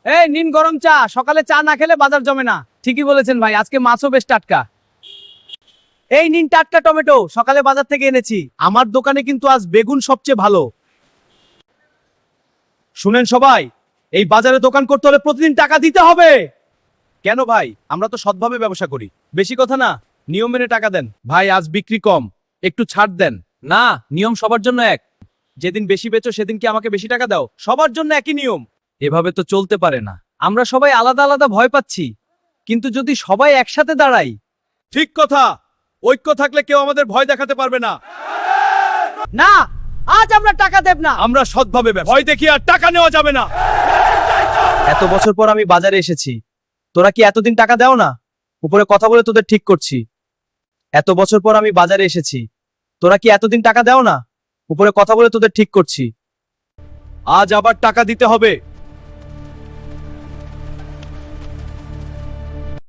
এই নিন গরম চা, সকালে চা না খেলে বাজার জমে না। ঠিকই বলেছেন ভাই, আজকে মাছও বেশ টাটকা। এই নিন টাটকা টমেটো, সকালে বাজার থেকে এনেছি। আমার দোকানে কিন্তু আজ বেগুন সবচেয়ে ভালো। শুনেন সবাই, এই বাজারে দোকান করতে হলে প্রতিদিন টাকা দিতে হবে। কেন ভাই? আমরা তো সৎভাবে ব্যবসা করি। বেশি কথা না, নিয়ম মেনে টাকা দেন। ভাই আজ বিক্রি কম, একটু ছাড় দেন। না, নিয়ম সবার জন্য এক। যেদিন বেশি বেচো সেদিন কি আমাকে বেশি টাকা দাও? সবার জন্য একই নিয়ম। এভাবে তো চলতে পারে না। আমরা সবাই আলাদা আলাদা ভয় পাচ্ছি, কিন্তু যদি সবাই একসাথে দাঁড়াই। ঠিক কথা, ঐক্য থাকলে কেউ আমাদের ভয় দেখাতে পারবে না। না, আজ আমরা টাকা দেব না। আমরা সৎভাবে ভয় দেখি আর টাকা নেওয়া যাবে না। এত বছর পর আমি বাজারে এসেছি, তোরা কি এতদিন টাকা দাও না? উপরে কথা বলে তোদের ঠিক করছি। এত বছর পর আমি বাজারে এসেছি, তোরা কি এতদিন টাকা দাও না? উপরে কথা বলে তোদের ঠিক করছি। আজ আবার টাকা দিতে হবে।